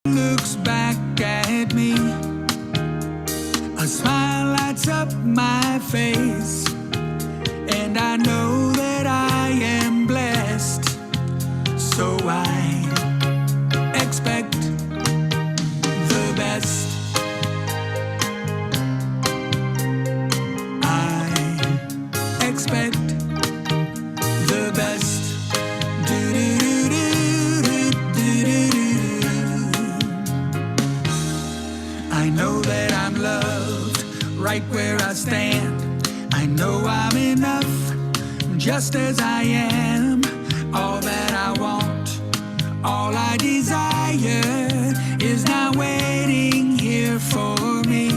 looks back at me, a smile lights up my face, and I know that I am blessed, so I expect the best. I expect the best. I know that I'm loved right where I stand. I know I'm enough just as I am. All that I want, all I desire is now waiting here for me.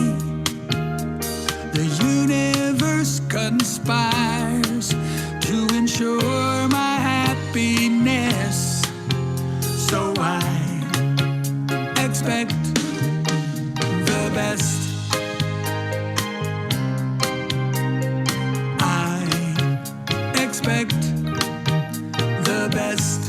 The universe conspires to ensure my happiness, so I expect the best. I expect the best.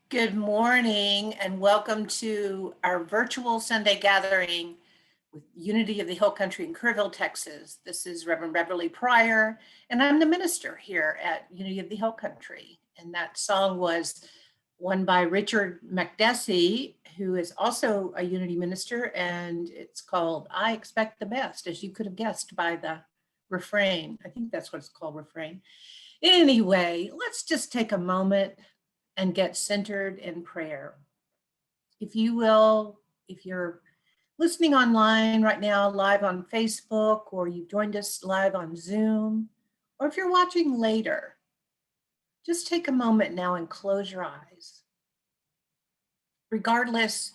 Good morning and welcome to our virtual Sunday gathering with Unity of the Hill Country in Kerrville, Texas. This is Reverend Beverly Pryor, and I'm the minister here at Unity of the Hill Country. And that song was one by Richard McDessie, who is also a Unity minister, and it's called I Expect the Best, as you could have guessed by the refrain. I think that's what it's called, refrain. Anyway, let's just take a moment and get centered in prayer. If you will, if you're listening online right now, live on Facebook, or you've joined us live on Zoom, or if you're watching later, just take a moment now and close your eyes. Regardless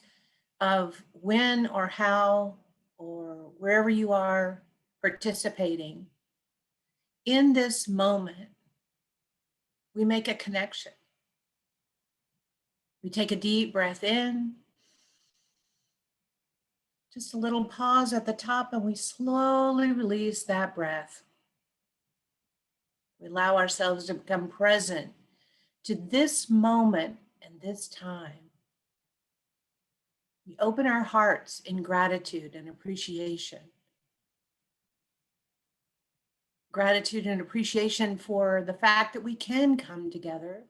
of when or how or wherever you are participating, in this moment, we make a connection. We take a deep breath in, just a little pause at the top, and we slowly release that breath. We allow ourselves to become present to this moment and this time. We open our hearts in gratitude and appreciation. Gratitude and appreciation for the fact that we can come together,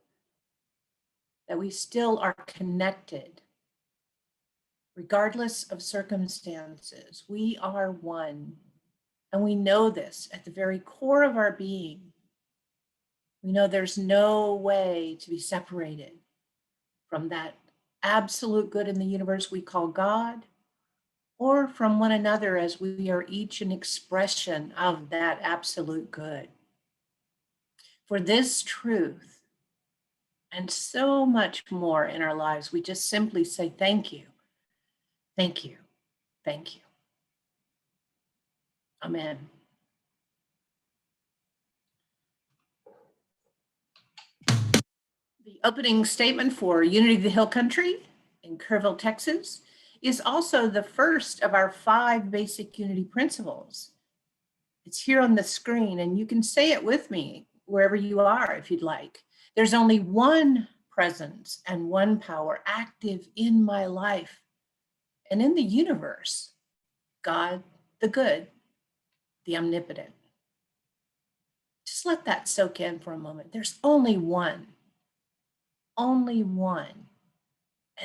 that we still are connected. Regardless of circumstances, we are one, and we know this at the very core of our being. We know there's no way to be separated from that absolute good in the universe we call God, or from one another as we are each an expression of that absolute good. For this truth and so much more in our lives. We just simply say, thank you, thank you, thank you. Amen. The opening statement for Unity of the Hill Country in Kerrville, Texas, is also the first of our 5 basic unity principles. It's here on the screen, and you can say it with me wherever you are if you'd like. There's only one presence and one power active in my life and in the universe: God, the good, the omnipotent. Just let that soak in for a moment. There's only one, and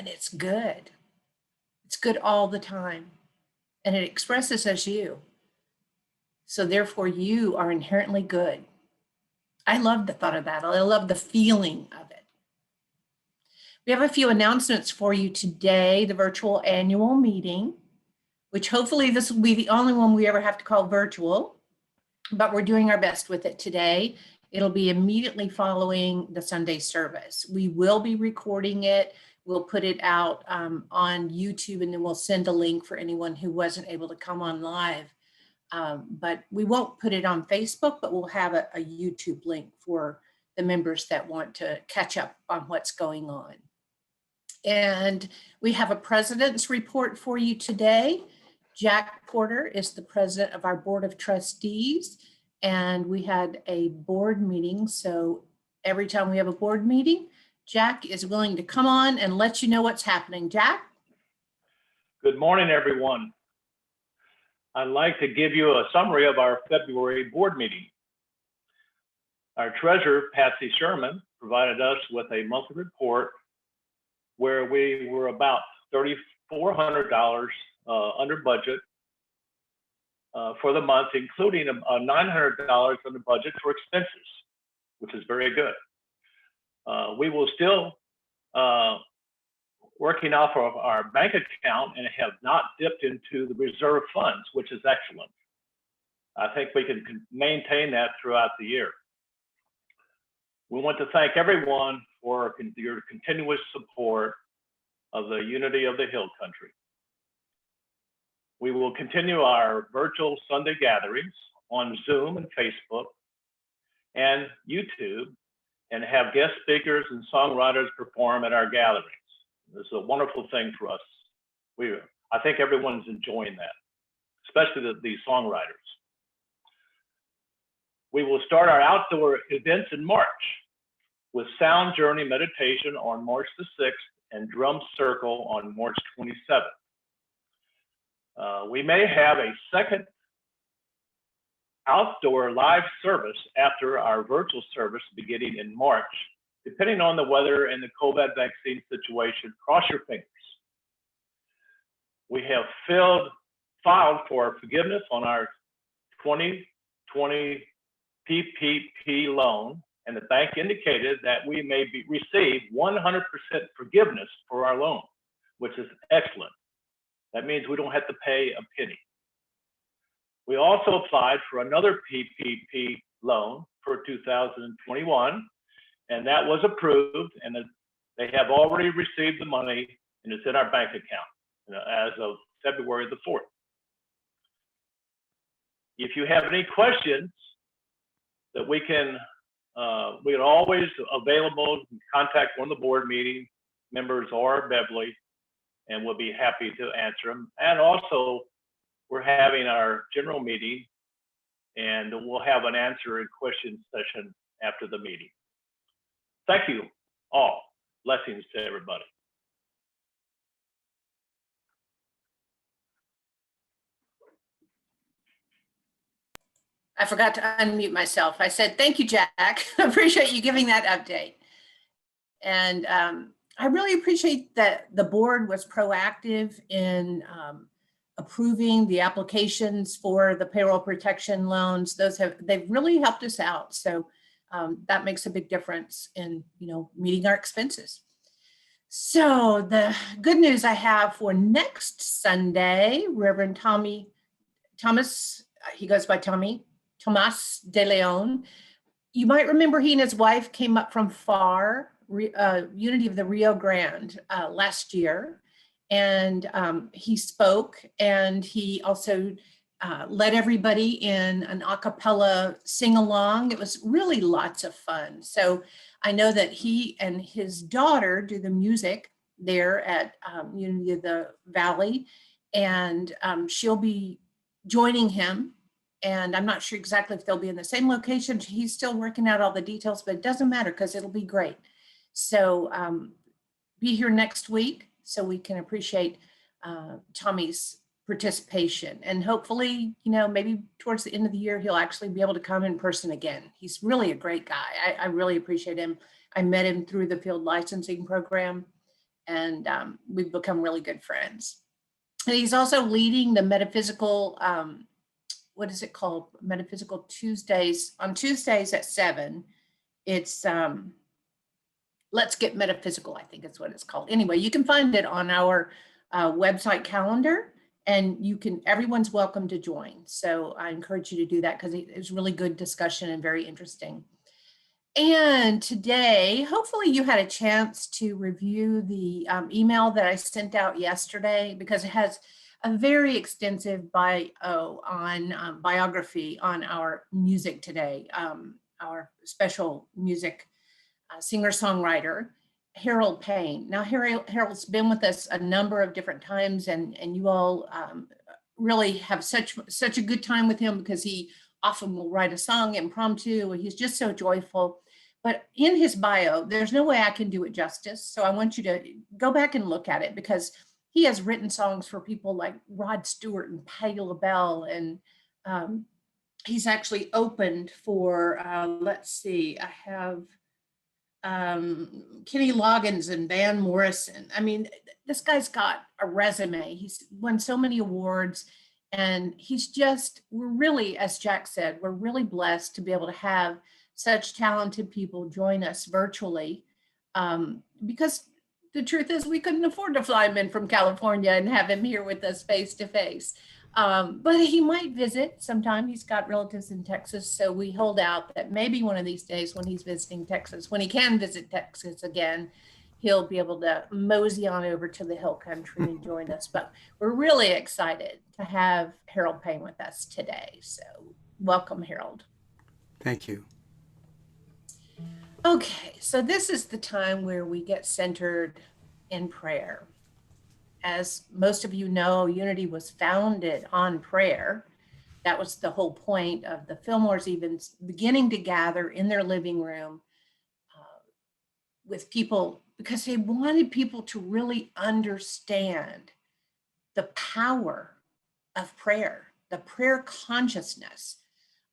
it's good. It's good all the time, and it expresses as you. So therefore, you are inherently good. I love the thought of that. I love the feeling of it. We have a few announcements for you today. The virtual annual meeting, which hopefully this will be the only one we ever have to call virtual, but we're doing our best with it today. It'll be immediately following the Sunday service. We will be recording it. We'll put it out on YouTube, and then we'll send a link for anyone who wasn't able to come on live. But we won't put it on Facebook, but we'll have a YouTube link for the members that want to catch up on what's going on. And we have a president's report for you today. Jack Porter is the president of our board of trustees, and we had a board meeting. So every time we have a board meeting, Jack is willing to come on and let you know what's happening. Jack? Good morning, everyone. I'd like to give you a summary of our February board meeting. Our treasurer, Patsy Sherman, provided us with a monthly report where we were about $3,400 under budget for the month, including $900 under budget for expenses, which is very good. We will still working off of our bank account and have not dipped into the reserve funds, which is excellent. I think we can maintain that throughout the year. We want to thank everyone for your continuous support of the Unity of the Hill Country. We will continue our virtual Sunday gatherings on Zoom and Facebook and YouTube, and have guest speakers and songwriters perform at our gatherings. This is a wonderful thing for us. I think everyone's enjoying that, especially the songwriters. We will start our outdoor events in March with Sound Journey Meditation on March the 6th and Drum Circle on March 27th. We may have a second outdoor live service after our virtual service beginning in March, depending on the weather and the COVID vaccine situation. Cross your fingers. We have filed for forgiveness on our 2020 PPP loan, and the bank indicated that we may receive 100% forgiveness for our loan, which is excellent. That means we don't have to pay a penny. We also applied for another PPP loan for 2021, and that was approved, and they have already received the money, and it's in our bank account as of February the 4th. If you have any questions that we're always available, contact one of the board meeting members or Beverly, and we'll be happy to answer them. And also, we're having our general meeting, and we'll have an answer and question session after the meeting. Thank you all. Blessings to everybody. I forgot to unmute myself. I said, thank you, Jack. I appreciate you giving that update. And I really appreciate that the board was proactive in approving the applications for the payroll protection loans. They've really helped us out. So that makes a big difference in, meeting our expenses. So the good news I have for next Sunday, Reverend Thomas, he goes by Tomas de Leon. You might remember he and his wife came up from far Unity of the Rio Grande last year, and he spoke, and he also led everybody in an a cappella sing-along. It was really lots of fun. So I know that he and his daughter do the music there at Unity of the Valley, and she'll be joining him. And I'm not sure exactly if they'll be in the same location. He's still working out all the details, but it doesn't matter because it'll be great. So be here next week so we can appreciate Tommy's participation. And hopefully, maybe towards the end of the year, he'll actually be able to come in person again. He's really a great guy. I really appreciate him. I met him through the field licensing program, and we've become really good friends. And he's also leading the metaphysical, what is it called? Metaphysical Tuesdays. On Tuesdays at 7, it's Let's Get Metaphysical, I think is what it's called. Anyway, you can find it on our website calendar, and everyone's welcome to join. So I encourage you to do that because it was really good discussion and very interesting. And today, hopefully you had a chance to review the email that I sent out yesterday, because it has a very extensive biography on our music today, our special music singer-songwriter, Harold Payne. Now, Harold's been with us a number of different times, and you all really have such a good time with him because he often will write a song impromptu. He's just so joyful. But in his bio, there's no way I can do it justice. So I want you to go back and look at it, because he has written songs for people like Rod Stewart and Patti LaBelle. And he's actually opened for, let's see, I have Kenny Loggins and Van Morrison. I mean, this guy's got a resume. He's won so many awards, and we're really, as Jack said, we're really blessed to be able to have such talented people join us virtually, because the truth is we couldn't afford to fly him in from California and have him here with us face to face. But he might visit sometime. He's got relatives in Texas, so we hold out that maybe one of these days when he's visiting Texas, when he can visit Texas again, he'll be able to mosey on over to the Hill Country and join us. But we're really excited to have Harold Payne with us today. So welcome, Harold. Thank you. Okay, so this is the time where we get centered in prayer. As most of you know, Unity was founded on prayer. That was the whole point of the Fillmores even beginning to gather in their living room with people, because they wanted people to really understand the power of prayer, the prayer consciousness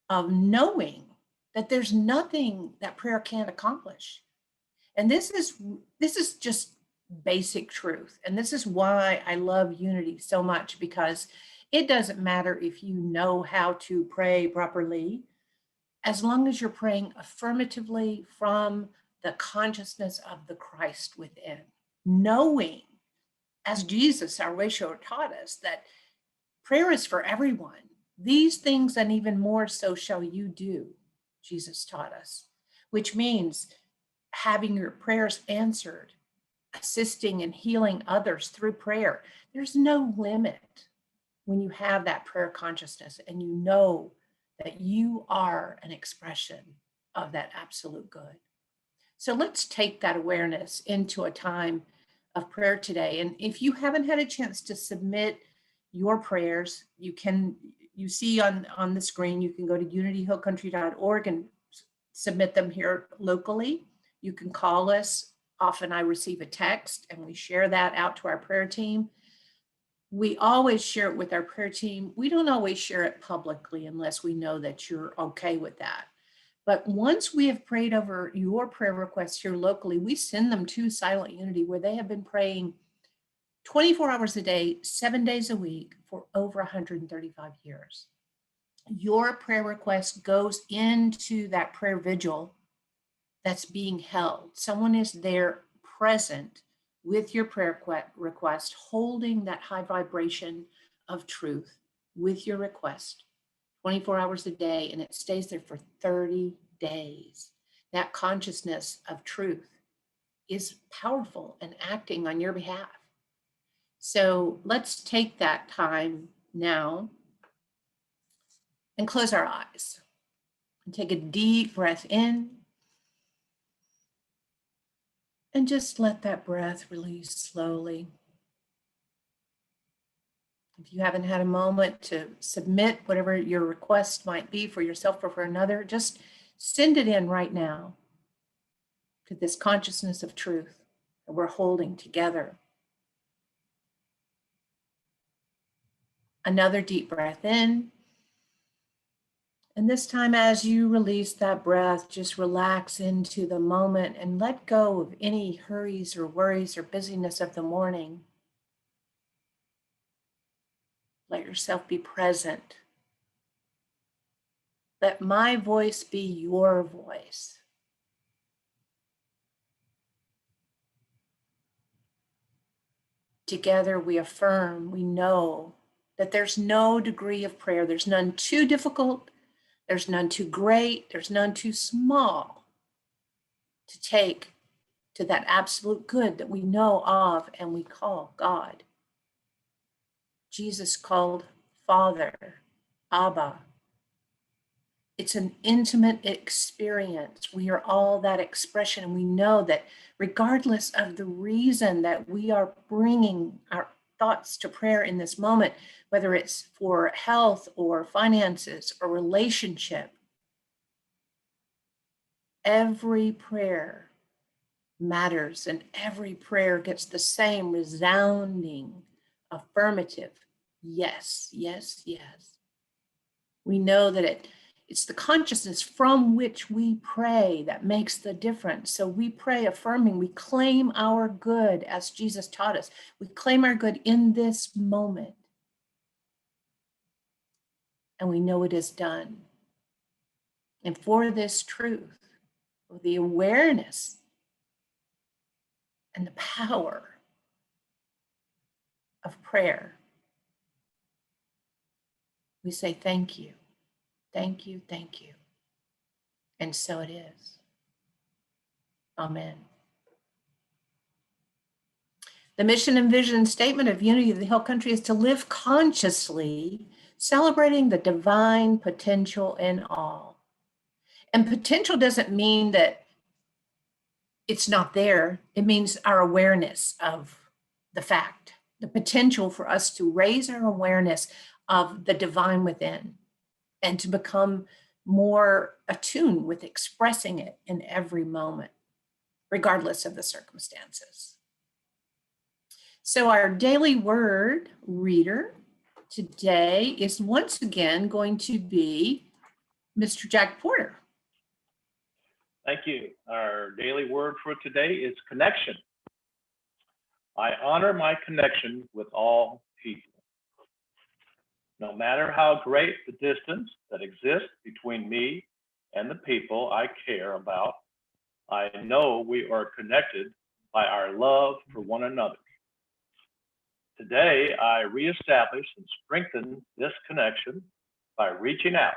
of knowing that there's nothing that prayer can't accomplish. And this is just basic truth. And this is why I love Unity so much, because it doesn't matter if you know how to pray properly, as long as you're praying affirmatively from the consciousness of the Christ within, knowing, as Jesus, our way shower, taught us, that prayer is for everyone. These things and even more so shall you do, Jesus taught us, which means having your prayers answered, assisting and healing others through prayer. There's no limit when you have that prayer consciousness and you know that you are an expression of that absolute good. So let's take that awareness into a time of prayer today. And if you haven't had a chance to submit your prayers, you see on the screen, you can go to unityhillcountry.org and submit them here locally. You can call us. Often I receive a text and we share that out to our prayer team. We always share it with our prayer team. We don't always share it publicly unless we know that you're okay with that. But once we have prayed over your prayer requests here locally, we send them to Silent Unity, where they have been praying 24 hours a day, 7 days a week for over 135 years. Your prayer request goes into that prayer vigil that's being held. Someone is there present with your prayer request, holding that high vibration of truth with your request 24 hours a day, and it stays there for 30 days. That consciousness of truth is powerful and acting on your behalf. So let's take that time now and close our eyes and take a deep breath in and just let that breath release slowly. If you haven't had a moment to submit whatever your request might be for yourself or for another, just send it in right now to this consciousness of truth that we're holding together. Another deep breath in. And this time, as you release that breath, just relax into the moment and let go of any hurries or worries or busyness of the morning. Let yourself be present. Let my voice be your voice. Together we affirm, we know that there's no degree of prayer, there's none too difficult, there's none too great, there's none too small to take to that absolute good that we know of and we call God. Jesus called Father, Abba. It's an intimate experience. We are all that expression, and we know that regardless of the reason that we are bringing our thoughts to prayer in this moment, whether it's for health or finances or relationship, every prayer matters, and every prayer gets the same resounding affirmative yes, yes, yes. We know that it's the consciousness from which we pray that makes the difference. So we pray affirming, we claim our good as Jesus taught us. We claim our good in this moment. And we know it is done. And for this truth, for the awareness and the power of prayer, we say thank you, thank you, thank you. And so it is. Amen. The mission and vision statement of Unity of the Hill Country is to live consciously, celebrating the divine potential in all. And potential doesn't mean that it's not there. It means our awareness of the fact, the potential for us to raise our awareness of the divine within and to become more attuned with expressing it in every moment, regardless of the circumstances. So our daily word reader today is once again going to be Mr. Jack Porter. Thank you. Our daily word for today is connection. I honor my connection with all people. No matter how great the distance that exists between me and the people I care about, I know we are connected by our love for one another. Today, I reestablish and strengthen this connection by reaching out,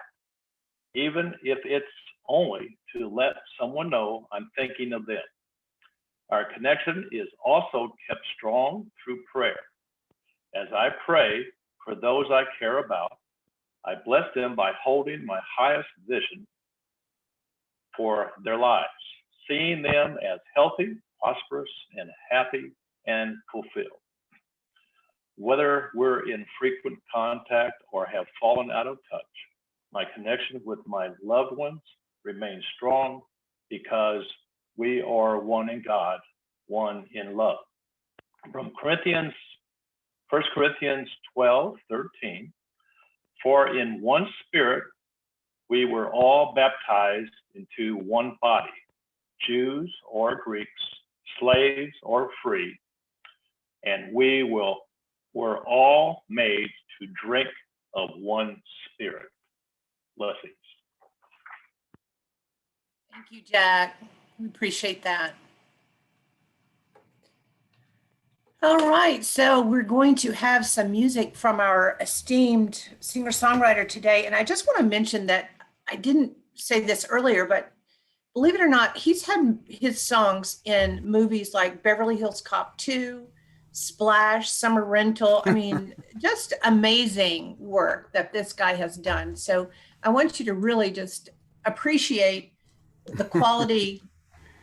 even if it's only to let someone know I'm thinking of them. Our connection is also kept strong through prayer. As I pray for those I care about, I bless them by holding my highest vision for their lives, seeing them as healthy, prosperous, and happy and fulfilled. Whether we're in frequent contact or have fallen out of touch, my connection with my loved ones remains strong because we are one in God, one in love. From 1 Corinthians 12:13, for in one spirit we were all baptized into one body, Jews or Greeks, slaves or free, and we were all made to drink of one spirit. Blessings. Thank you, Jack. We appreciate that. All right, so we're going to have some music from our esteemed singer-songwriter today. And I just want to mention that I didn't say this earlier, but believe it or not, he's had his songs in movies like Beverly Hills Cop 2, Splash, Summer Rental. I mean, just amazing work that this guy has done. So I want you to really just appreciate the quality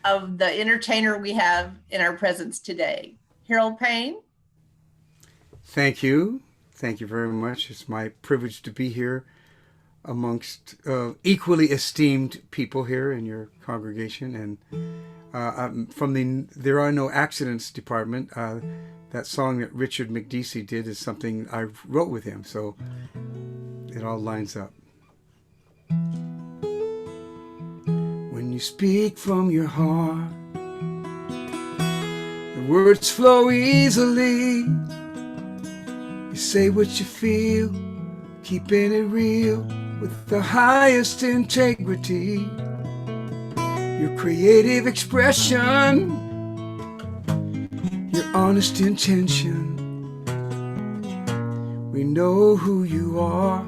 of the entertainer we have in our presence today. Harold Payne. Thank you. Thank you very much. It's my privilege to be here amongst equally esteemed people here in your congregation. And I'm from the There Are No Accidents department. That song that Richard McDeesey did is something I wrote with him, so it all lines up. When you speak from your heart, the words flow easily. You say what you feel, keeping it real with the highest integrity. Your creative expression, your honest intention. We know who you are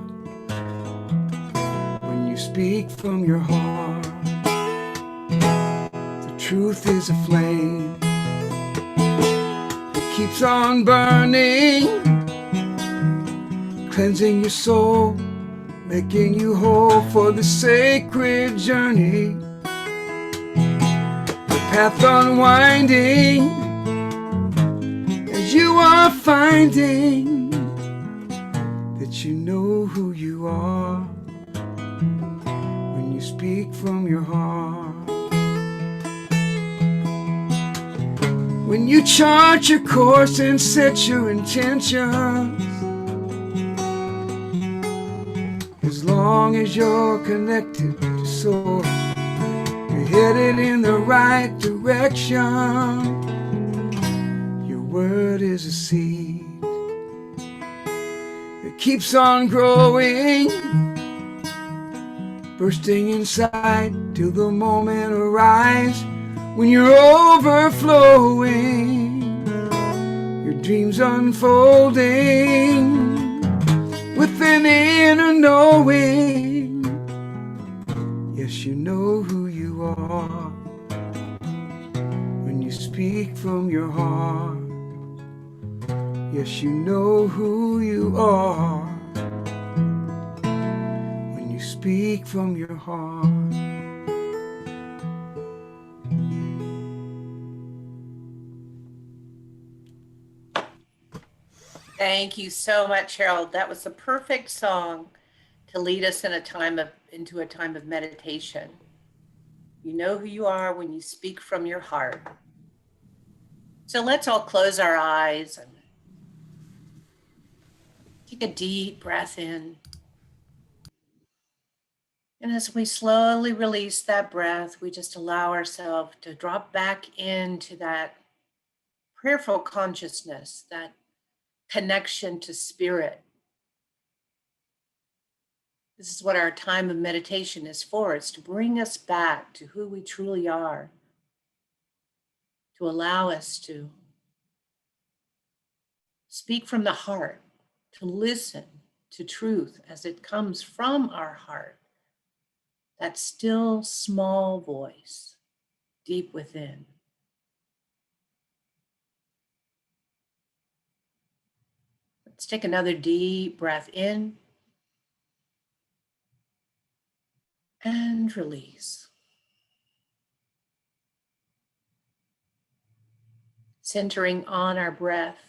when you speak from your heart. The truth is a flame that keeps on burning, cleansing your soul, making you whole for the sacred journey. The path unwinding as you are finding that you know who you are when you speak from your heart. When you chart your course and set your intentions, as long as you're connected to source, you're headed in the right direction. Your word is a seed that keeps on growing, bursting inside till the moment arrives when you're overflowing, your dreams unfolding with an inner knowing. Yes, you know who you are when you speak from your heart. Yes, you know who you are when you speak from your heart. Thank you so much, Harold. That was the perfect song to lead us into a time of meditation. You know who you are when you speak from your heart. So let's all close our eyes and take a deep breath in. And as we slowly release that breath, we just allow ourselves to drop back into that prayerful consciousness, that connection to spirit. This is what our time of meditation is for. It's to bring us back to who we truly are, to allow us to speak from the heart, to listen to truth as it comes from our heart, that still small voice deep within. Let's take another deep breath in and release. Centering on our breath,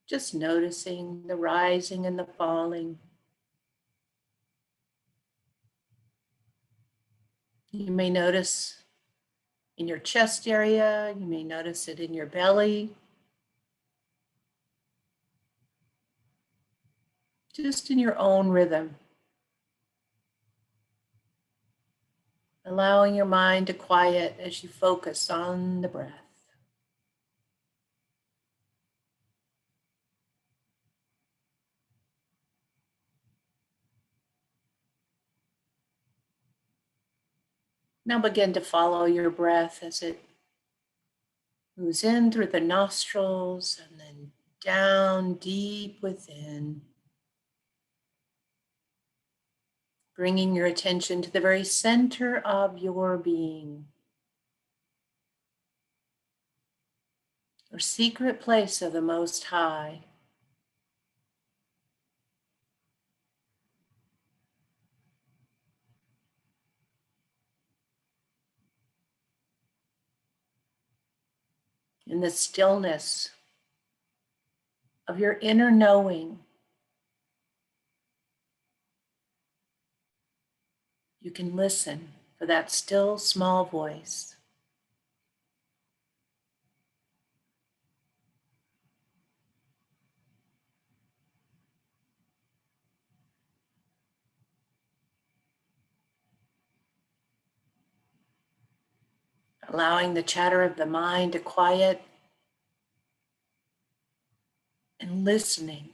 just noticing the rising and the falling. You may notice in your chest area, you may notice it in your belly, just in your own rhythm. Allowing your mind to quiet as you focus on the breath. Now begin to follow your breath as it moves in through the nostrils and then down deep within. bringing your attention to the very center of your being, your secret place of the Most High. In the stillness of your inner knowing, you can listen for that still small voice. Allowing the chatter of the mind to quiet and listening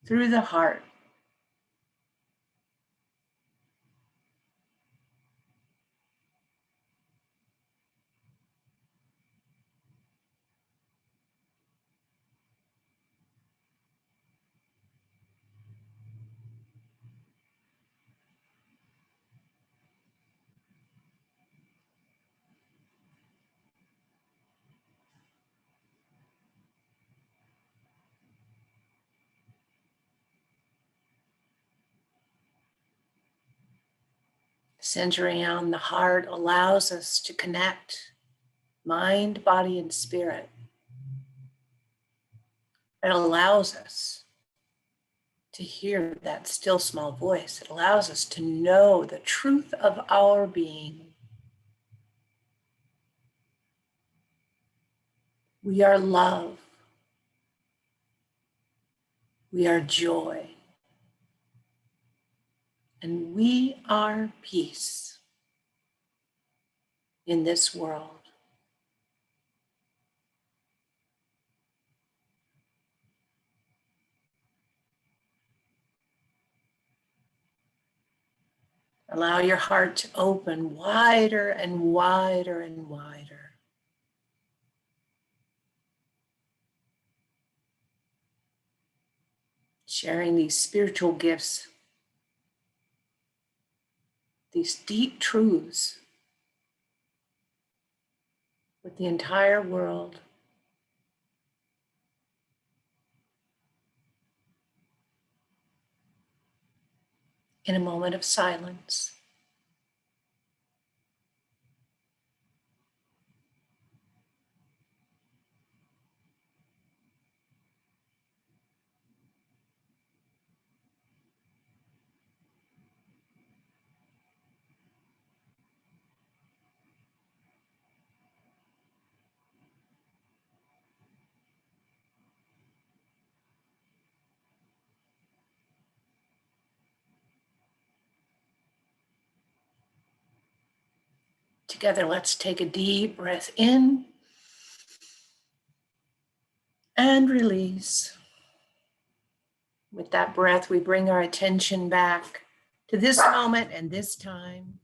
through the heart. Centering on the heart allows us to connect mind, body, and spirit. It allows us to hear that still small voice. It allows us to know the truth of our being. We are love. We are joy. And we are peace in this world. Allow your heart to open wider and wider and wider. Sharing these spiritual gifts, these deep truths with the entire world. In a moment of silence. Together, let's take a deep breath in and release. With that breath, we bring our attention back to this moment and this time.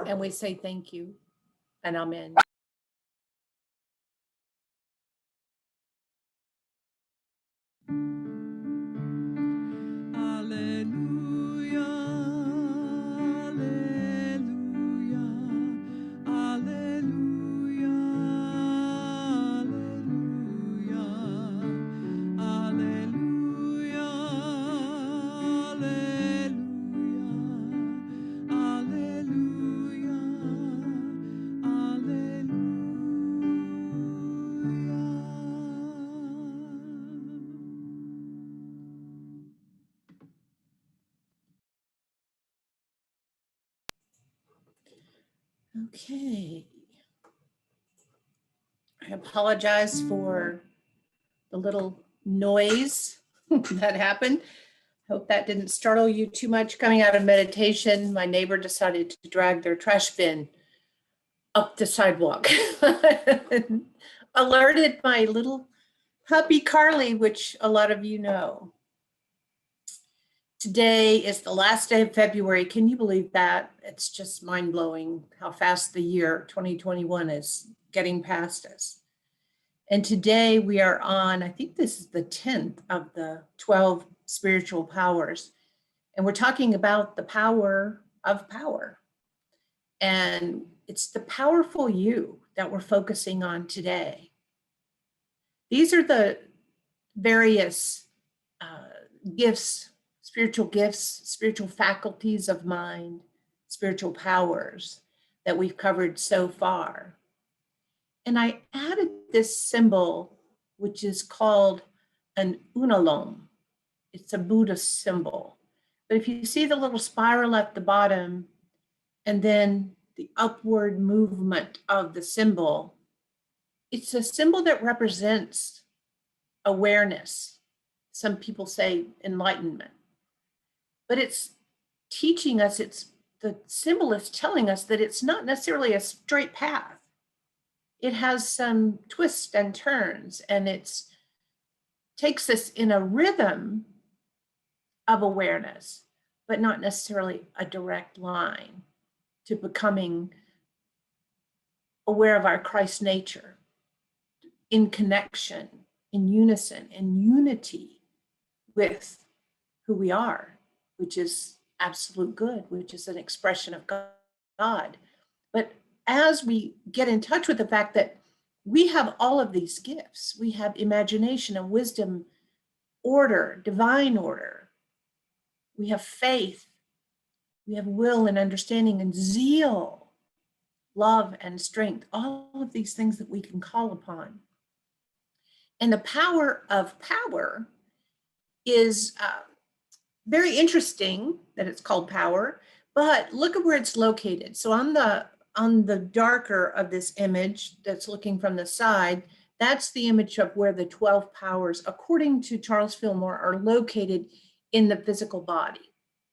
And we say thank you and amen. Alleluia, alleluia, alleluia, alleluia, alleluia, alleluia, Okay. I apologize for the little noise that happened. Hope that didn't startle you too much. Coming out of meditation, my neighbor decided to drag their trash bin up the sidewalk. Alerted my little puppy Carly, which a lot of you know. Today is the last day of February. Can you believe that? It's just mind-blowing how fast the year 2021 is getting past us. And today we are on, I think this is the 10th of the 12 spiritual powers. And we're talking about the power of power. And it's the powerful you that we're focusing on today. These are the various gifts, spiritual faculties of mind, spiritual powers that we've covered so far. And I added this symbol, which is called an unalome. It's a Buddhist symbol. But if you see the little spiral at the bottom, and then the upward movement of the symbol, it's a symbol that represents awareness. Some people say enlightenment. But it's teaching us, the symbol is telling us that it's not necessarily a straight path. It has some twists and turns, and it takes us in a rhythm of awareness, but not necessarily a direct line to becoming aware of our Christ nature, in connection, in unison, in unity with who we are, which is absolute good, which is an expression of God. But as we get in touch with the fact that we have all of these gifts, we have imagination and wisdom, order, divine order, we have faith, we have will and understanding and zeal, love and strength, all of these things that we can call upon. And the power of power is very interesting that it's called power, but look at where it's located. So on the darker of this image that's looking from the side, that's the image of where the 12 powers, according to Charles Fillmore, are located in the physical body.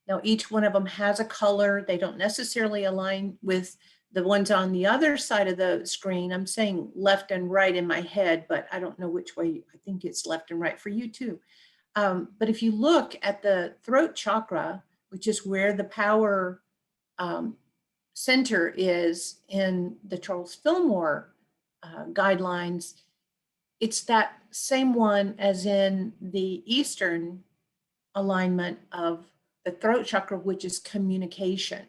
Now, each one of them has a color. They don't necessarily align with the ones on the other side of the screen. I'm saying left and right in my head, but I don't know which way. I think it's left and right for you too. But if you look at the throat chakra, which is where the power center is in the Charles Fillmore guidelines, it's that same one as in the Eastern alignment of the throat chakra, which is communication.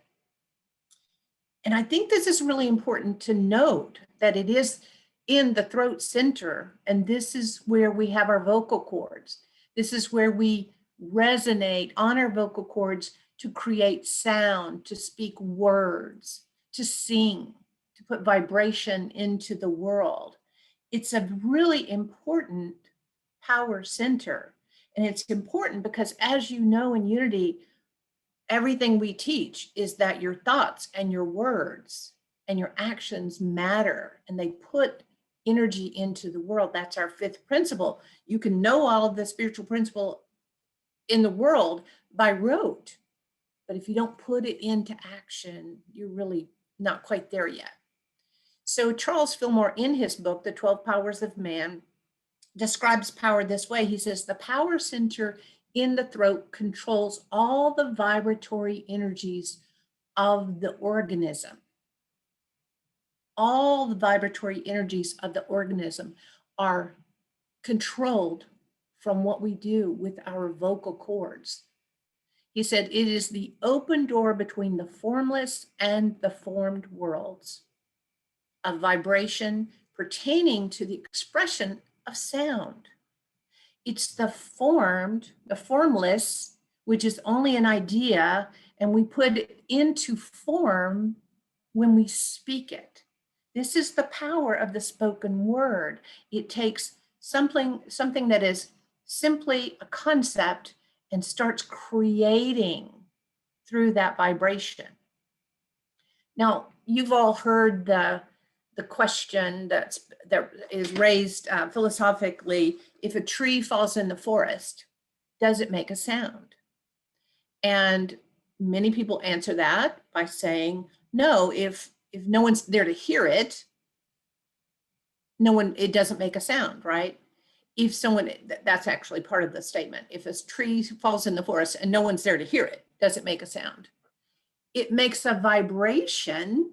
And I think this is really important to note that it is in the throat center, and this is where we have our vocal cords. This is where we resonate on our vocal cords to create sound, to speak words, to sing, to put vibration into the world. It's a really important power center. And it's important because, as you know, in Unity, everything we teach is that your thoughts and your words and your actions matter, and they put energy into the world. That's our fifth principle. You can know all of the spiritual principle in the world by rote, but if you don't put it into action, you're really not quite there yet. So Charles Fillmore, in his book, The 12 Powers of Man, describes power this way. He says, the power center in the throat controls all the vibratory energies of the organism. All the vibratory energies of the organism are controlled from what we do with our vocal cords. He said, it is the open door between the formless and the formed worlds of vibration pertaining to the expression of sound. It's the formed, the formless, which is only an idea, and we put it into form when we speak it. This is the power of the spoken word. It takes something that is simply a concept and starts creating through that vibration. Now, you've all heard the question that is raised philosophically: if a tree falls in the forest, does it make a sound? And many people answer that by saying, no, if no one's there to hear it, it doesn't make a sound, right? If someone, that's actually part of the statement. If a tree falls in the forest and no one's there to hear it, does it make a sound? It makes a vibration,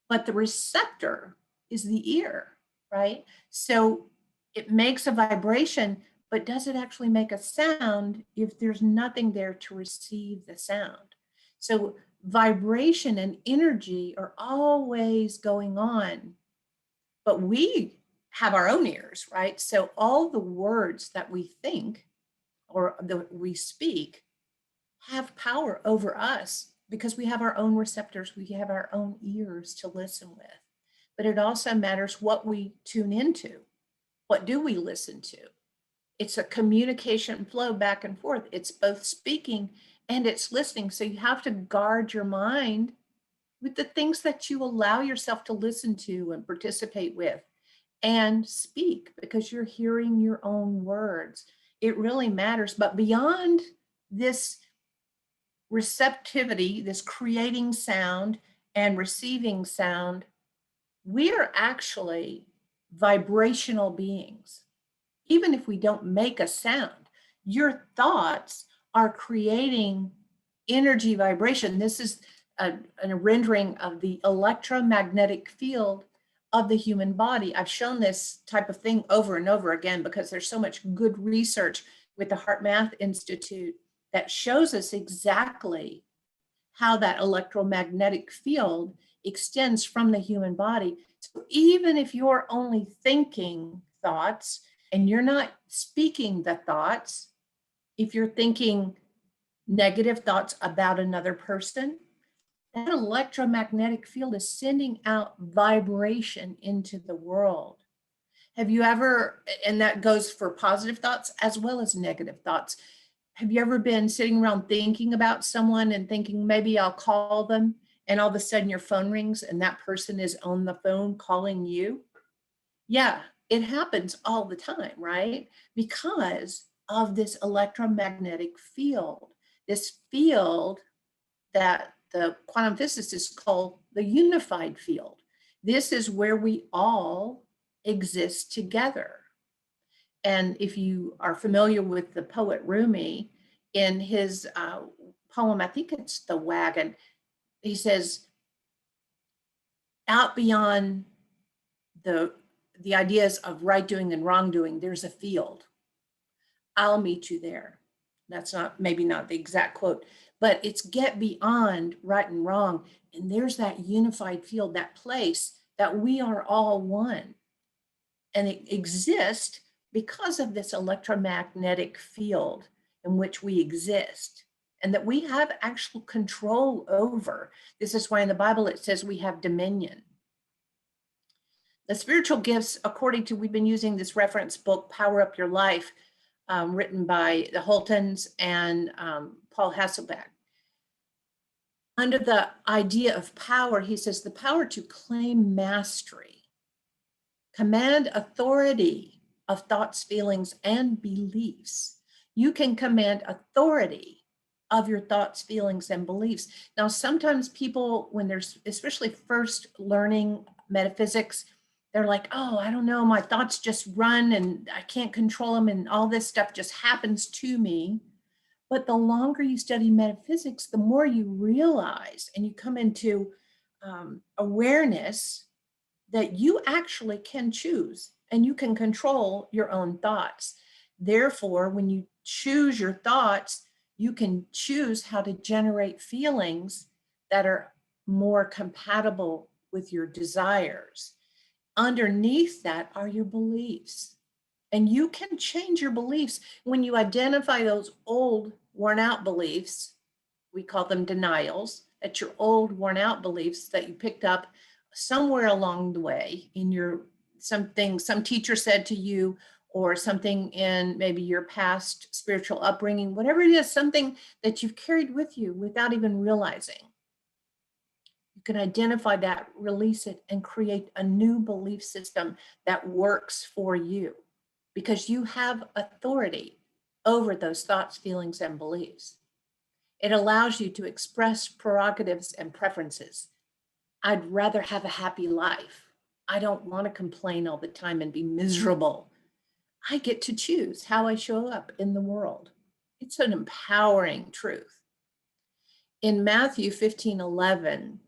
but the receptor is the ear. right? So it makes a vibration, but does it actually make a sound if there's nothing there to receive the sound? So vibration and energy are always going on, but we have our own ears, right? So all the words that we think or that we speak have power over us because we have our own receptors, we have our own ears to listen with. But it also matters what we tune into. What do we listen to? It's a communication flow back and forth. It's both speaking and it's listening. So you have to guard your mind with the things that you allow yourself to listen to and participate with and speak, because you're hearing your own words. It really matters. But beyond this receptivity, this creating sound and receiving sound, we are actually vibrational beings. Even if we don't make a sound, your thoughts are creating energy vibration. This is a rendering of the electromagnetic field of the human body. I've shown this type of thing over and over again because there's so much good research with the Heart Math Institute that shows us exactly how that electromagnetic field extends from the human body. So even if you're only thinking thoughts and you're not speaking the thoughts, if you're thinking negative thoughts about another person, that electromagnetic field is sending out vibration into the world. Have you ever, and that goes for positive thoughts as well as negative thoughts, have you ever been sitting around thinking about someone and thinking maybe I'll call them, and all of a sudden your phone rings and that person is on the phone calling you? Yeah, it happens all the time, right? Because of this electromagnetic field, this field that the quantum physicists call the unified field. This is where we all exist together. And if you are familiar with the poet Rumi, in his poem, I think it's The Wagon, he says, out beyond the ideas of right doing and wrong doing, there's a field. I'll meet you there. That's not, maybe not the exact quote, but it's get beyond right and wrong. And there's that unified field, that place that we are all one. And it exists because of this electromagnetic field in which we exist and that we have actual control over. This is why in the Bible it says we have dominion. The spiritual gifts, according to, we've been using this reference book, Power Up Your Life, written by the Holtons and Paul Hasselbeck. Under the idea of power, he says the power to claim mastery, command authority of thoughts, feelings, and beliefs. You can command authority of your thoughts, feelings, and beliefs. Now, sometimes people, when they're especially first learning metaphysics, they're like, oh, I don't know, my thoughts just run and I can't control them and all this stuff just happens to me. But the longer you study metaphysics, the more you realize and you come into awareness that you actually can choose and you can control your own thoughts. Therefore, when you choose your thoughts, you can choose how to generate feelings that are more compatible with your desires. Underneath that are your beliefs. And you can change your beliefs when you identify those old, worn out beliefs. We call them denials. That's your old, worn out beliefs that you picked up somewhere along the way in your something some teacher said to you, or something in maybe your past spiritual upbringing, whatever it is, something that you've carried with you without even realizing. You can identify that, release it, and create a new belief system that works for you because you have authority over those thoughts, feelings, and beliefs. It allows you to express prerogatives and preferences. I'd rather have a happy life. I don't want to complain all the time and be miserable. I get to choose how I show up in the world. It's an empowering truth. In Matthew 15:11,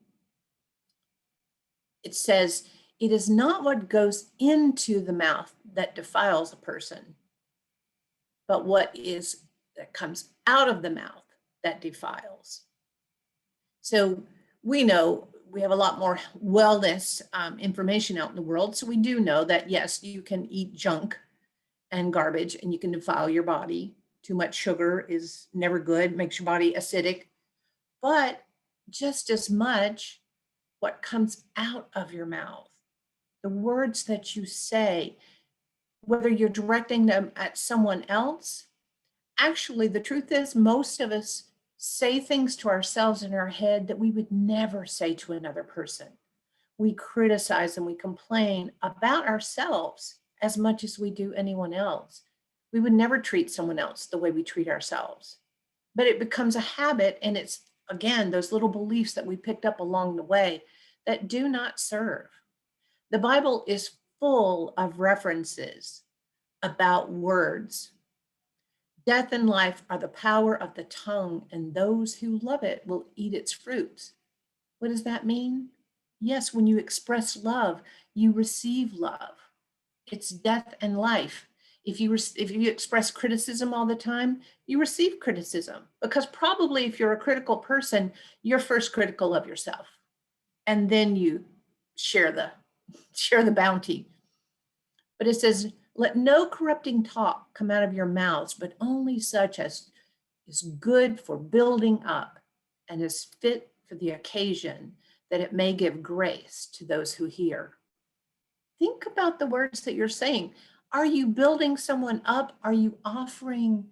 it says, It is not what goes into the mouth that defiles a person, but that comes out of the mouth that defiles. So we know we have a lot more wellness information out in the world. So we do know that, yes, you can eat junk and garbage and you can defile your body. Too much sugar is never good, makes your body acidic. But just as much what comes out of your mouth, the words that you say, whether you're directing them at someone else. Actually, the truth is, most of us say things to ourselves in our head that we would never say to another person. We criticize and we complain about ourselves as much as we do anyone else. We would never treat someone else the way we treat ourselves. But it becomes a habit, and it's, again, those little beliefs that we picked up along the way that do not serve. The Bible is full of references about words. Death and life are the power of the tongue, and those who love it will eat its fruits. What does that mean? Yes, when you express love, you receive love. It's death and life. If you express criticism all the time, you receive criticism, because probably if you're a critical person, you're first critical of yourself, and then you share the bounty. But it says, let no corrupting talk come out of your mouths, but only such as is good for building up and is fit for the occasion, that it may give grace to those who hear. Think about the words that you're saying. Are you building someone up? Are you offering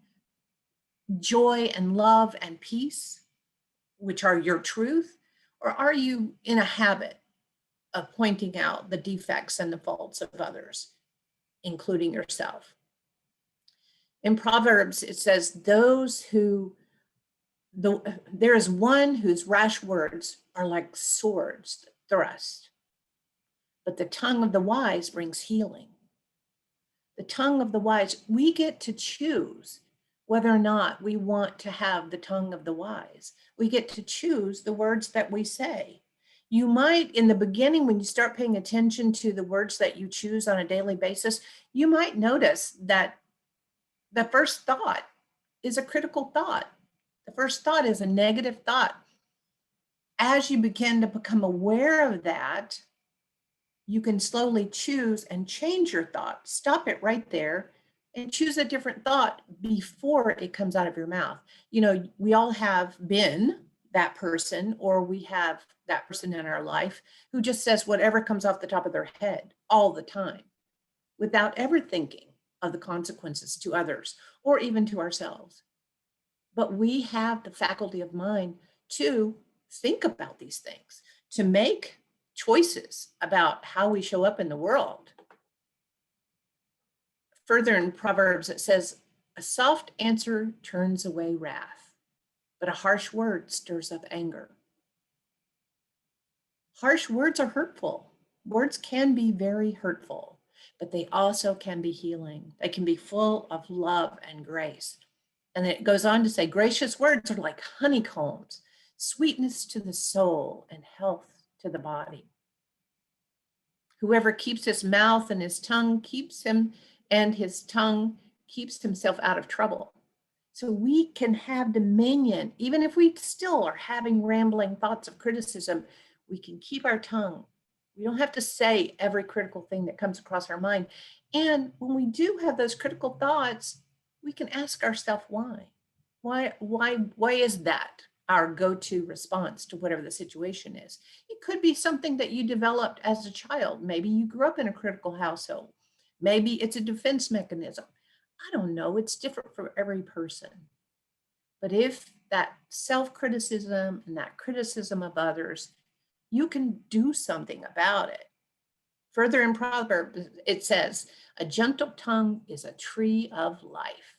joy and love and peace, which are your truth? Or are you in a habit of pointing out the defects and the faults of others, including yourself? In Proverbs, it says, there is one whose rash words are like swords that thrust, but the tongue of the wise brings healing. The tongue of the wise, we get to choose whether or not we want to have the tongue of the wise. We get to choose the words that we say. You might, in the beginning, when you start paying attention to the words that you choose on a daily basis, you might notice that the first thought is a critical thought. The first thought is a negative thought. As you begin to become aware of that, you can slowly choose and change your thought. Stop it right there and choose a different thought before it comes out of your mouth. You know, we all have been that person, or we have that person in our life who just says whatever comes off the top of their head all the time without ever thinking of the consequences to others or even to ourselves. But we have the faculty of mind to think about these things, to make choices about how we show up in the world. Further in Proverbs, it says, a soft answer turns away wrath, but a harsh word stirs up anger. Harsh words are hurtful. Words can be very hurtful, but they also can be healing. They can be full of love and grace. And it goes on to say, gracious words are like honeycombs, sweetness to the soul and health to the body. Whoever keeps his mouth and his tongue keeps him, and his tongue keeps himself out of trouble. So we can have dominion, even if we still are having rambling thoughts of criticism, we can keep our tongue. We don't have to say every critical thing that comes across our mind. And when we do have those critical thoughts, we can ask ourselves why. Why is that our go-to response to whatever the situation is? It could be something that you developed as a child. Maybe you grew up in a critical household. Maybe it's a defense mechanism. I don't know. It's different for every person. But if that self-criticism and that criticism of others, you can do something about it. Further in Proverbs, it says, a gentle tongue is a tree of life,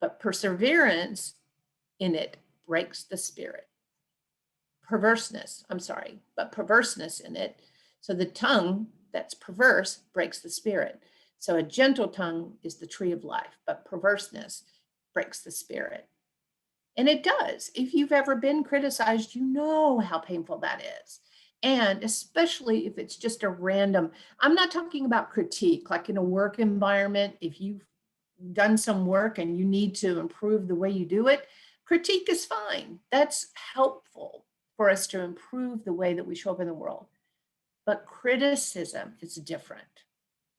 but perseverance in it breaks the spirit. Perverseness in it. So the tongue that's perverse breaks the spirit. So a gentle tongue is the tree of life, but perverseness breaks the spirit. And it does. If you've ever been criticized, you know how painful that is. And especially if it's just a random, I'm not talking about critique, like in a work environment, if you've done some work and you need to improve the way you do it, critique is fine. That's helpful for us to improve the way that we show up in the world. But criticism is different,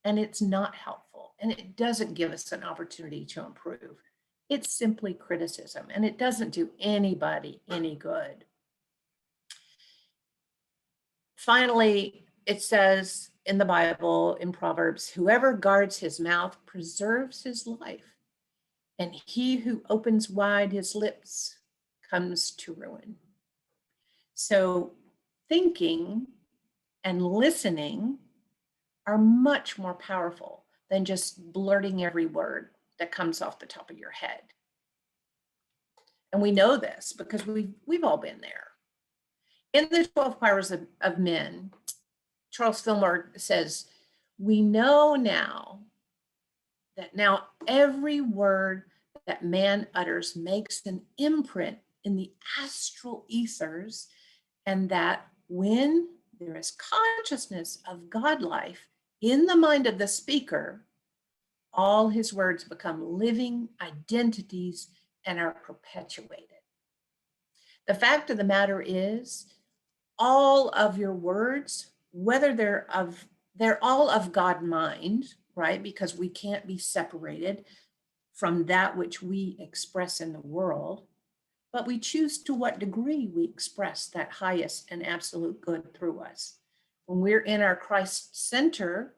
and it's not helpful, and it doesn't give us an opportunity to improve. It's simply criticism, and it doesn't do anybody any good. Finally, it says in the Bible, in Proverbs, whoever guards his mouth preserves his life, and he who opens wide his lips comes to ruin. So thinking and listening are much more powerful than just blurting every word that comes off the top of your head. And we know this because we've all been there. In the 12 Powers of Men, Charles Fillmore says, we know now that now every word that man utters makes an imprint in the astral ethers, and that when there is consciousness of God life in the mind of the speaker, all his words become living identities and are perpetuated. The fact of the matter is, all of your words, whether they're all of God mind, right? Because we can't be separated from that which we express in the world, but we choose to what degree we express that highest and absolute good through us. When we're in our Christ center,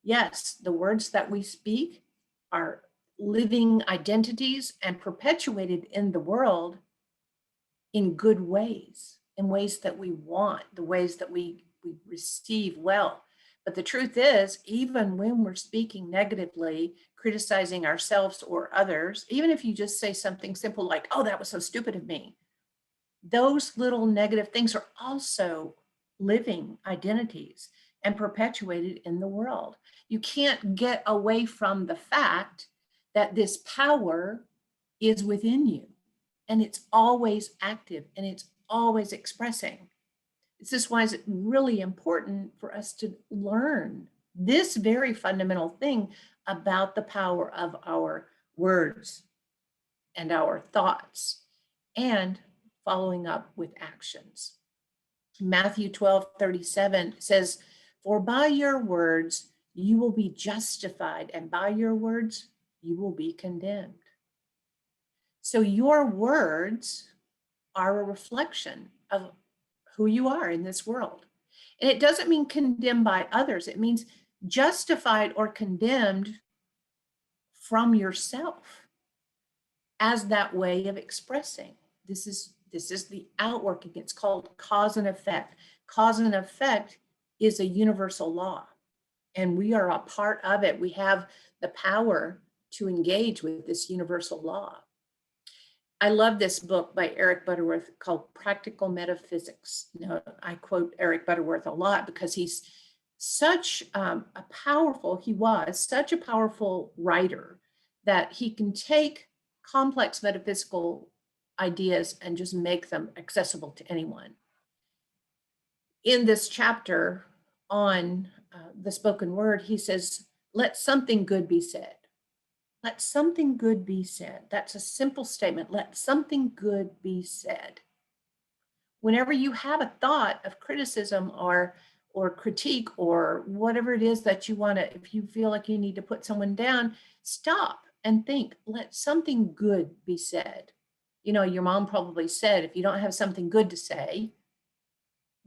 yes, the words that we speak are living identities and perpetuated in the world in good ways, in ways that we want, the ways that we receive well. But the truth is, even when we're speaking negatively, criticizing ourselves or others, even if you just say something simple like, oh, that was so stupid of me, those little negative things are also living identities and perpetuated in the world. You can't get away from the fact that this power is within you, and it's always active and it's always expressing. This is why it's really important for us to learn this very fundamental thing about the power of our words and our thoughts, and following up with actions. Matthew 12:37 says, for by your words you will be justified, and by your words you will be condemned. So your words are a reflection of who you are in this world. And it doesn't mean condemned by others. It means justified or condemned from yourself as that way of expressing. This is the outworking. It's called cause and effect. Cause and effect is a universal law, and we are a part of it. We have the power to engage with this universal law. I love this book by Eric Butterworth called Practical Metaphysics. Now, I quote Eric Butterworth a lot because he's such he was such a powerful writer that he can take complex metaphysical ideas and just make them accessible to anyone. In this chapter on the spoken word, he says, let something good be said. Let something good be said. That's a simple statement. Let something good be said. Whenever you have a thought of criticism or critique or whatever it is that you want to, if you feel like you need to put someone down, stop and think, let something good be said. You know, your mom probably said, if you don't have something good to say,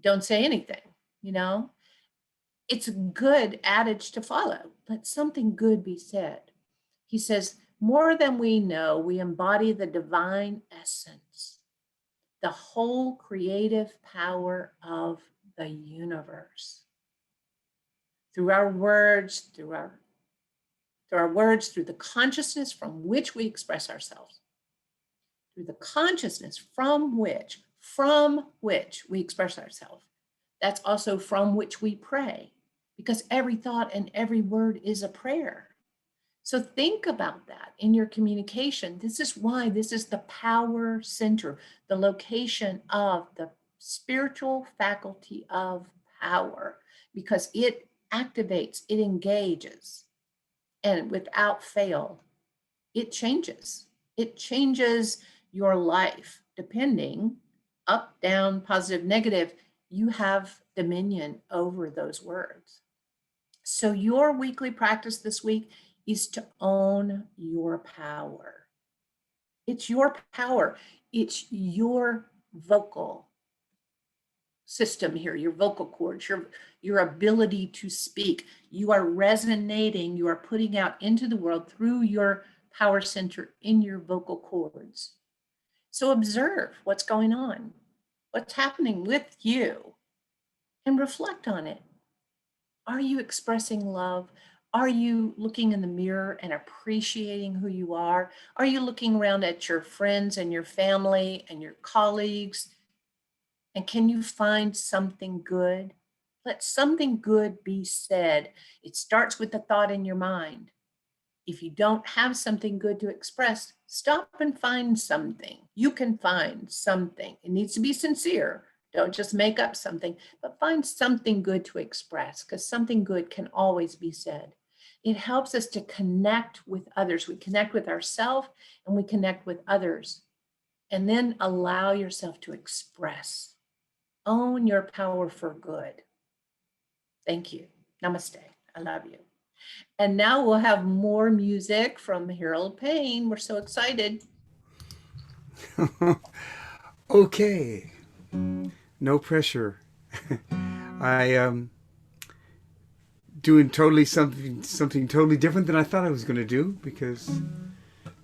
don't say anything, you know? It's a good adage to follow. Let something good be said. He says, more than we know, we embody the divine essence, the whole creative power of the universe. Through our words, through the consciousness from which we express ourselves, through the consciousness from which we express ourselves. That's also from which we pray, because every thought and every word is a prayer. So think about that in your communication. This is why this is the power center, the location of spiritual faculty of power, because it activates, it engages, and without fail, it changes. It changes your life depending up, down, positive, negative. You have dominion over those words. So your weekly practice this week is to own your power. It's your power. It's your vocal system here, your vocal cords, your ability to speak. You are resonating, you are putting out into the world through your power center in your vocal cords. So observe what's going on, what's happening with you, and reflect on it. Are you expressing love? Are you looking in the mirror and appreciating who you are? Are you looking around at your friends and your family and your colleagues? And can you find something good? Let something good be said. It starts with the thought in your mind. If you don't have something good to express, stop and find something. You can find something. It needs to be sincere. Don't just make up something, but find something good to express, because something good can always be said. It helps us to connect with others. We connect with ourselves and we connect with others. And then allow yourself to express. Own your power for good. Thank you. Namaste. I love you. And now we'll have more music from Harold Payne. We're so excited. Okay. No pressure. I doing totally something totally different than I thought I was going to do, because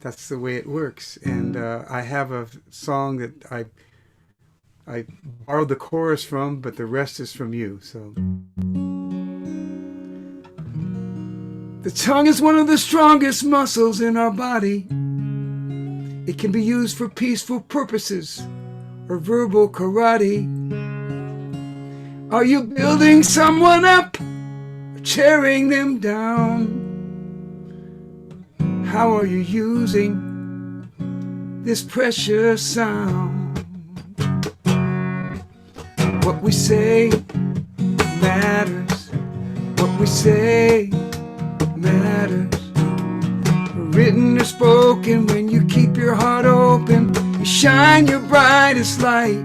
that's the way it works. And I have a song that I borrowed the chorus from, but the rest is from you. So the tongue is one of the strongest muscles in our body. It can be used for peaceful purposes or verbal karate. Are you building someone up or tearing them down? How are you using this precious sound? What we say matters. What we say matters. Written or spoken, when you keep your heart open, you shine your brightest light.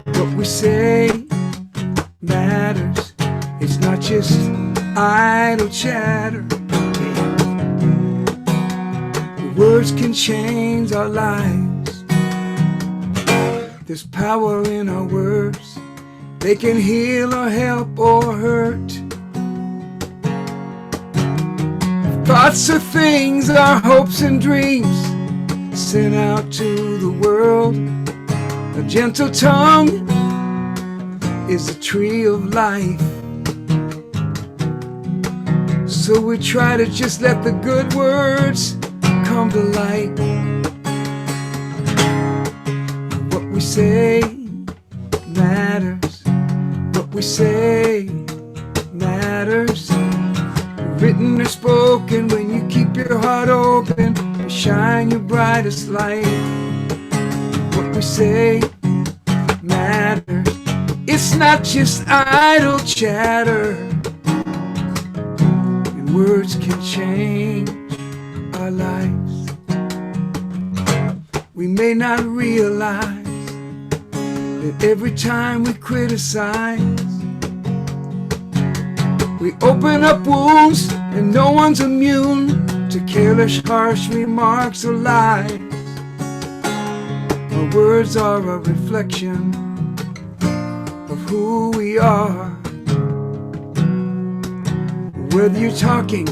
What we say matters. It's not just idle chatter. Words can change our lives. There's power in our words. They can heal or help or hurt. Thoughts are things, our hopes and dreams, sent out to the world. A gentle tongue is a tree of life. So we try to just let the good words come to light. What we say matters. What we say matters. Written or spoken, when you keep your heart open, you shine your brightest light. What we say matters. It's not just idle chatter. And words can change our lives. We may not realize that every time we criticize, we open up wounds, and no one's immune to careless, harsh remarks or lies. Our words are a reflection of who we are. Whether you're talking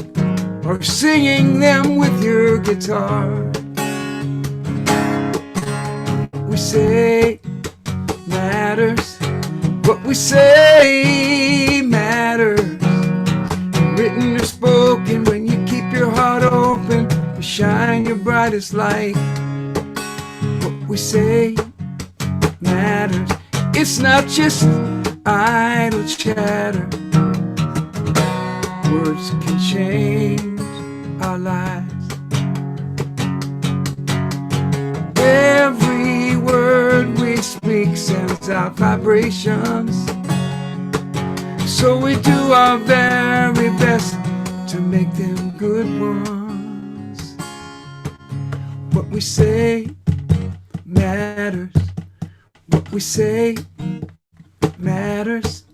or singing them with your guitar, what we say matters. What we say matters. Written or spoken, when you keep your heart open, you shine your brightest light. What we say matters. It's not just idle chatter. Words can change our lives. Every word we speak week sends out vibrations. So we do our very best to make them good ones. What we say matters. What we say matters.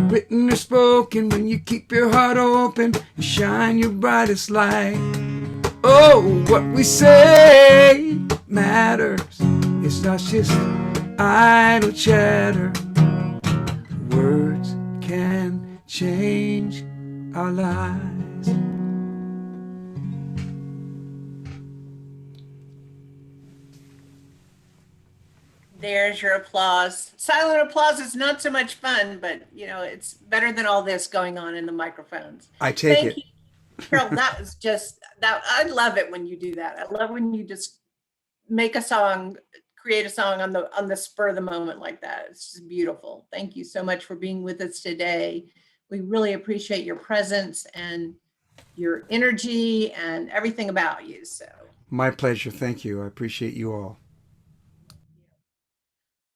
Written or spoken, when you keep your heart open, you shine your brightest light. Oh, what we say matters. It's not just idle chatter. Words can change our lives. There's your applause. Silent applause is not so much fun, but it's better than all this going on in the microphones. I take Thank it. you, Carol. That was just that. I love it when you do that. I love when you just make a song, create a song on the spur of the moment like that. It's just beautiful. Thank you so much for being with us today. We really appreciate your presence and your energy and everything about you. So. My pleasure. Thank you. I appreciate you all.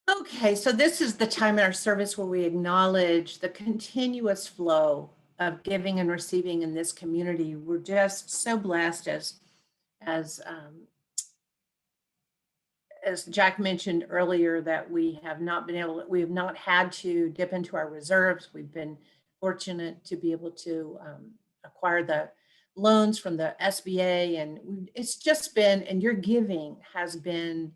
Okay, so this is the time in our service where we acknowledge the continuous flow of giving and receiving in this community. We're just so blessed, as Jack mentioned earlier, that we have not had to dip into our reserves. We've been fortunate to be able to acquire the loans from the SBA, and it's just been, and your giving has been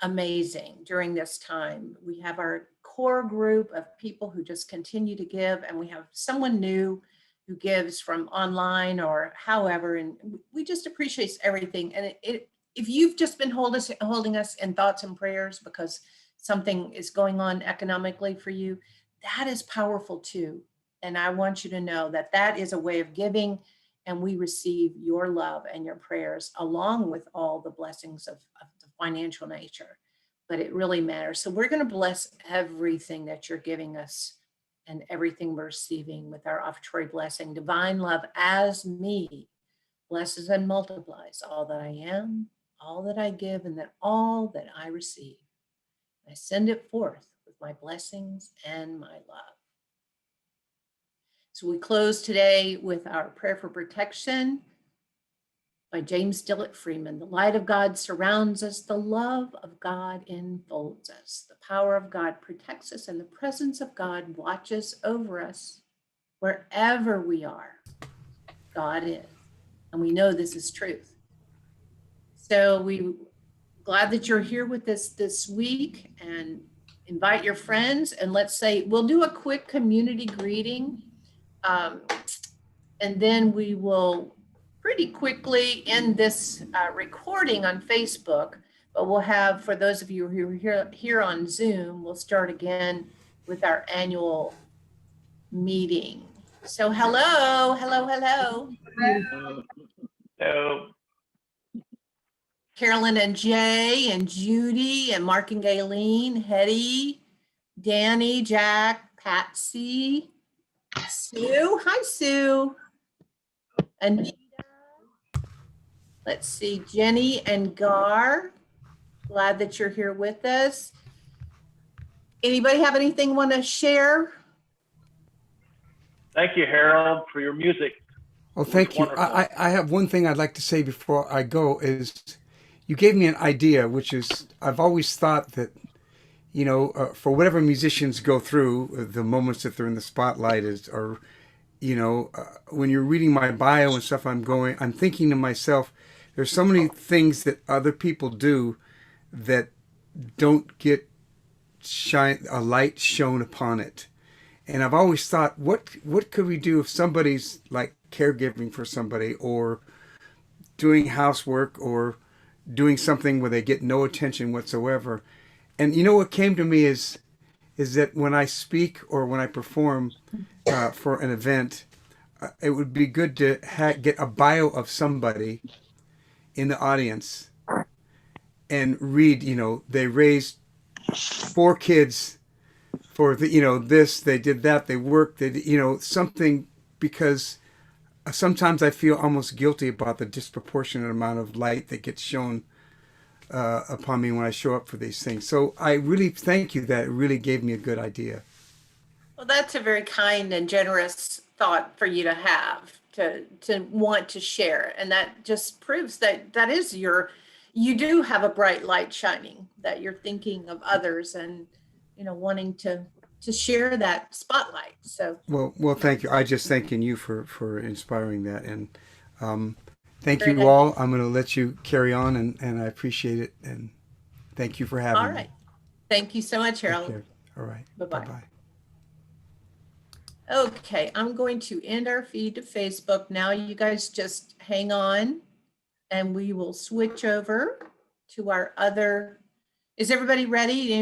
amazing during this time. We have our core group of people who just continue to give, and we have someone new who gives from online or however, and we just appreciate everything. And if you've just been holding us in thoughts and prayers because something is going on economically for you, that is powerful too. And I want you to know that that is a way of giving, and we receive your love and your prayers along with all the blessings of the financial nature. But it really matters. So we're going to bless everything that you're giving us and everything we're receiving with our offertory blessing. Divine love as me blesses and multiplies all that I am, all that I give, and that all that I receive. I send it forth with my blessings and my love. So we close today with our prayer for protection by James Dillett Freeman. The light of God surrounds us. The love of God enfolds us. The power of God protects us, and the presence of God watches over us wherever we are. God is, and we know this is truth. So we're glad that you're here with us this week, and invite your friends. And let's say we'll do a quick community greeting, and then we will pretty quickly end this recording on Facebook, but we'll have, for those of you who are here on Zoom, we'll start again with our annual meeting. So hello. So, Carolyn and Jay and Judy and Mark and Gayleen, Hetty, Danny, Jack, Patsy, Sue. Hi, Sue. Anita. Let's see, Jenny and Gar. Glad that you're here with us. Anybody have anything want to share? thank you, Harold, for your music. Oh, thank you. Wonderful. I have one thing I'd like to say before I go is you gave me an idea, which is I've always thought that, for whatever musicians go through, the moments that they're in the spotlight when you're reading my bio and stuff, I'm thinking to myself, there's so many things that other people do that don't get a light shown upon it. And I've always thought, what could we do if somebody's like caregiving for somebody, or doing housework, or doing something where they get no attention whatsoever. And what came to me is that when I speak or when I perform for an event, it would be good to get a bio of somebody in the audience and read, they raised 4 kids for this, they did that, they worked, something, because sometimes I feel almost guilty about the disproportionate amount of light that gets shown upon me when I show up for these things. So I really thank you. That it really gave me a good idea. Well, that's a very kind and generous thought for you to have, to want to share. And that just proves that that is you do have a bright light shining, that you're thinking of others and, wanting to share that spotlight. So Well, thank you. I just thanking you for inspiring that, and thank very you nice. all. I'm going to let you carry on, and I appreciate it, and thank you for having All me. right. Thank you so much, Take Harold. care. All right. Bye-bye. Bye-bye. Okay, I'm going to end our feed to Facebook now. You guys just hang on and we will switch over to our other. Is everybody ready?